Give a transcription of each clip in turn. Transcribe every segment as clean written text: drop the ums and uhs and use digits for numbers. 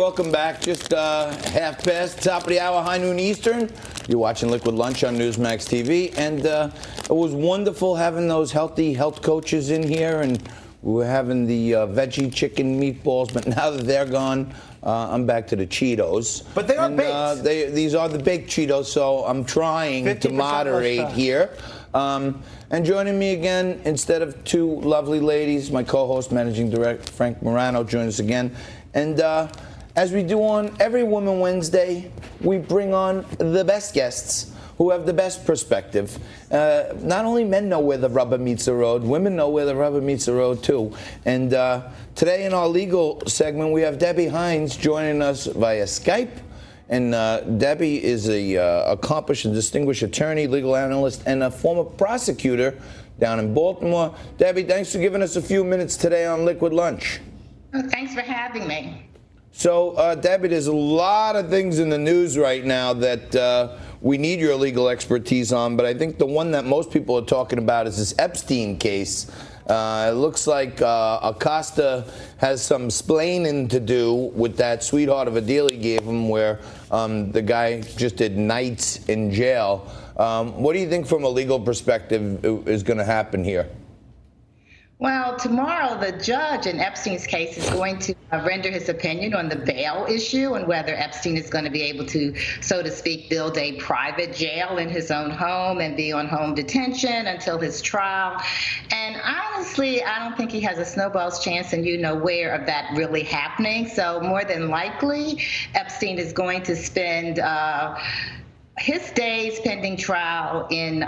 welcome back. Just half past, top of the hour, high noon Eastern. You're watching Liquid Lunch on Newsmax TV, and it was wonderful having those healthy health coaches in here, and we were having the veggie chicken meatballs, but now that they're gone, I'm back to the Cheetos. But they are baked. These are the baked Cheetos, so I'm trying to moderate here. And joining me again, instead of two lovely ladies, my co-host, Managing Director Frank Morano, joins us again. And as we do on every Women Wednesday, we bring on the best guests who have the best perspective. Not only men know where the rubber meets the road, women know where the rubber meets the road too. And today in our legal segment, we have Debbie Hines joining us via Skype. And Debbie is a accomplished and distinguished attorney, legal analyst, and a former prosecutor down in Baltimore. Debbie, thanks for giving us a few minutes today on Liquid Lunch. Oh, thanks for having me. So, Debbie, there's a lot of things in the news right now that we need your legal expertise on, but I think the one that most people are talking about is this Epstein case. It looks like Acosta has some splaining to do with that sweetheart of a deal he gave him where the guy just did nights in jail. What do you think from a legal perspective is going to happen here? Well, tomorrow the judge in Epstein's case is going to render his opinion on the bail issue and whether Epstein is going to be able to, so to speak, build a private jail in his own home and be on home detention until his trial. And honestly, I don't think he has a snowball's chance, and you know where, of that really happening. So more than likely, Epstein is going to spend his days pending trial in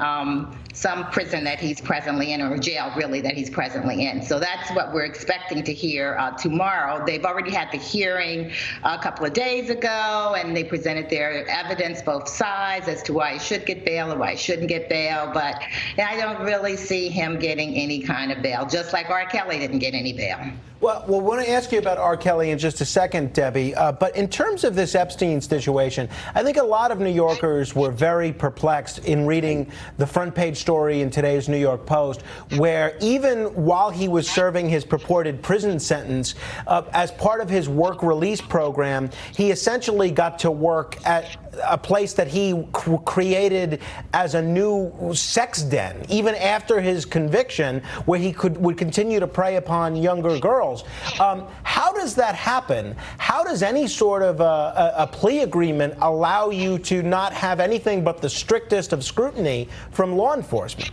some prison that he's presently in, or jail really that he's presently in. So that's what we're expecting to hear tomorrow. They've already had the hearing a couple of days ago, and they presented their evidence, both sides, as to why he should get bail or why he shouldn't get bail. But I don't really see him getting any kind of bail, just like R.Kelly didn't get any bail. Well, I want to ask you about R.Kelly in just a second, Debbie. But in terms of this Epstein situation, I think a lot of New Yorkers were very perplexed in reading the front page story in today's New York Post, where even while he was serving his purported prison sentence, as part of his work release program, he essentially got to work at a place that he created as a new sex den, even after his conviction, where he would continue to prey upon younger girls. How does that happen? How does any sort of a plea agreement allow you to not have anything but the strictest of scrutiny from law enforcement?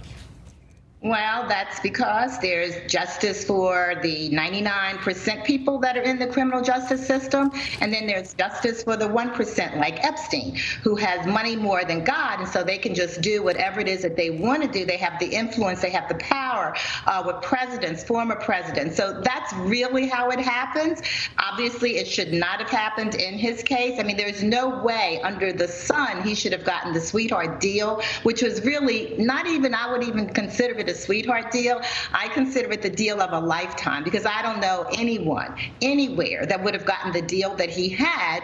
Well, that's because there's justice for the 99% people that are in the criminal justice system, and then there's justice for the 1%, like Epstein, who has money more than God, and so they can just do whatever it is that they want to do. They have the influence, they have the power with presidents, former presidents. So that's really how it happens. Obviously, it should not have happened in his case. I mean, there's no way under the sun he should have gotten the sweetheart deal, which was really not even, I would even consider it a sweetheart deal. I consider it the deal of a lifetime, because I don't know anyone anywhere that would have gotten the deal that he had,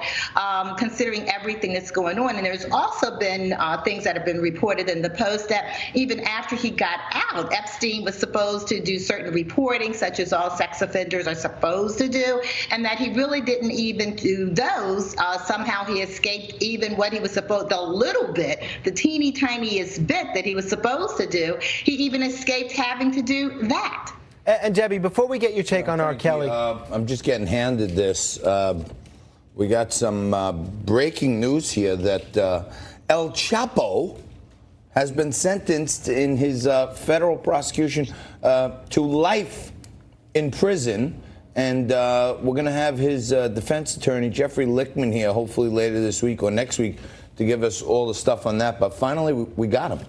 considering everything that's going on. And there's also been things that have been reported in the Post that even after he got out, Epstein was supposed to do certain reporting, such as all sex offenders are supposed to do, and that he really didn't even do those. Somehow he escaped even what he was supposed, the little bit, the teeny tiniest bit that he was supposed to do. He even escaped having to do that. And Debbie, before we get your take on R.Kelly. I'm just getting handed this. We got some breaking news here that El Chapo has been sentenced in his federal prosecution to life in prison. And we're going to have his defense attorney, Jeffery here, hopefully later this week or next week, to give us all the stuff on that. But finally, we got him.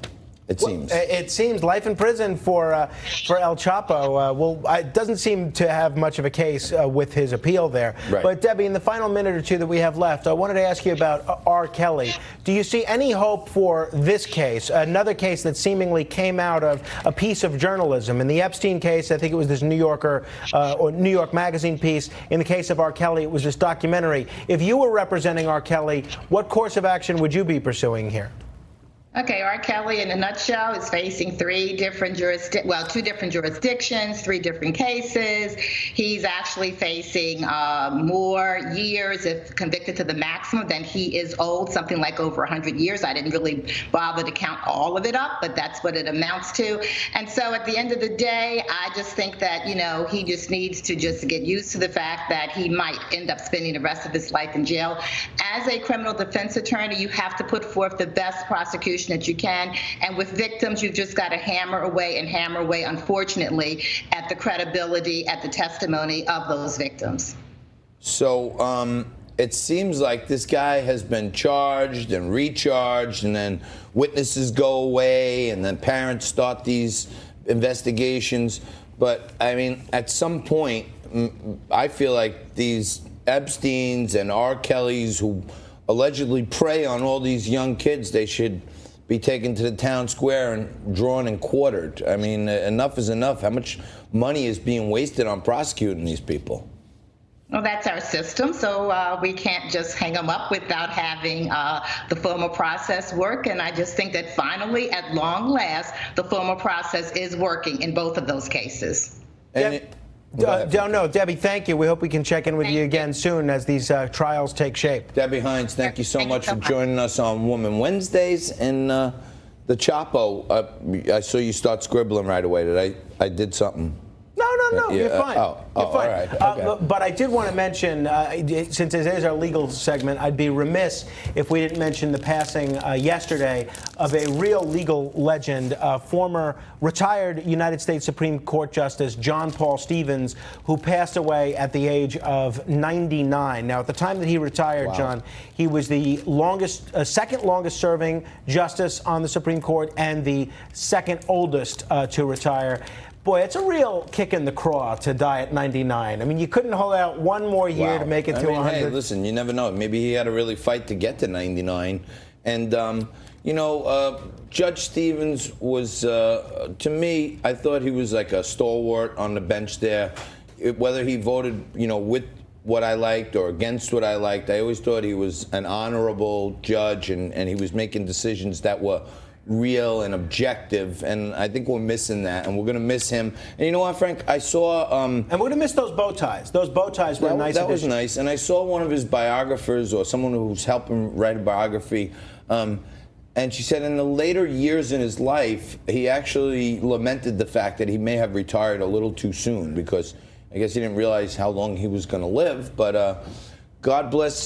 It seems. Well, it seems life in prison for El Chapo. It doesn't seem to have much of a case with his appeal there. Right. But Debbie, in the final minute or two that we have left, I wanted to ask you about R.Kelly. Do you see any hope for this case, another case that seemingly came out of a piece of journalism? In the Epstein case, I think it was this New Yorker or New York Magazine piece. In the case of R.Kelly, it was this documentary. If you were representing R.Kelly, what course of action would you be pursuing here? Okay, R.Kelly, in a nutshell, is facing two different jurisdictions, 3 different cases. He's actually facing more years if convicted to the maximum than he is owed, something like over 100 years. I didn't really bother to count all of it up, but that's what it amounts to. And so at the end of the day, I just think that, he just needs to just get used to the fact that he might end up spending the rest of his life in jail. As a criminal defense attorney, you have to put forth the best prosecution that you can. And with victims, you've just got to hammer away, unfortunately, at the credibility, at the testimony of those victims. So it seems like this guy has been charged and recharged, and then witnesses go away, and then parents start these investigations. But, I mean, at some point, I feel like these Epsteins and R.Kellys who allegedly prey on all these young kids, they should be taken to the town square and drawn and quartered. I mean, enough is enough. How much money is being wasted on prosecuting these people? Well, that's our system, so we can't just hang them up without having the formal process work. And I just think that finally, at long last, the formal process is working in both of those cases. And Debbie, thank you. We hope we can check in with you again soon as these trials take shape. Debbie Hines, thank you so much for joining us on Woman Wednesdays. And the Chapo, I saw you start scribbling right away. I did something. No, you're fine. You're fine. All right. Okay. But I did want to mention, since it is our legal segment, I'd be remiss if we didn't mention the passing yesterday of a real legal legend, former retired United States Supreme Court Justice John Paul Stevens, who passed away at the age of 99. Now, at the time that he retired, wow, John, he was the second longest serving justice on the Supreme Court and the second oldest to retire. Boy, it's a real kick in the craw to die at 99. I mean, you couldn't hold out one more year to make it to 100. Hey, listen, you never know. Maybe he had to really fight to get to 99. And, Judge Stevens was, to me, I thought he was like a stalwart on the bench there. Whether he voted, with what I liked or against what I liked, I always thought he was an honorable judge, and he was making decisions that were real and objective, and I think we're missing that, and we're going to miss him. And you know what, Frank? I saw... and we're going to miss those bow ties. Those bow ties were nice. That was nice. And I saw one of his biographers, or someone who's helping write a biography, and she said in the later years in his life, he actually lamented the fact that he may have retired a little too soon, because I guess he didn't realize how long he was going to live. But God bless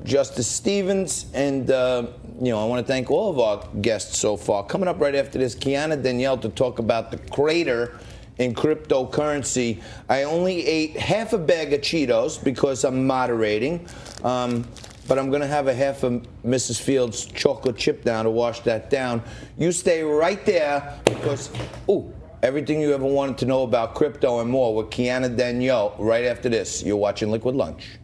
Justice Stevens, and I want to thank all of our guests so far. Coming up right after this, Kiana Danielle to talk about the crater in cryptocurrency. I only ate half a bag of Cheetos because I'm moderating, but I'm going to have a half of Mrs. Fields' chocolate chip down to wash that down. You stay right there because, everything you ever wanted to know about crypto and more with Kiana Danielle right after this. You're watching Liquid Lunch.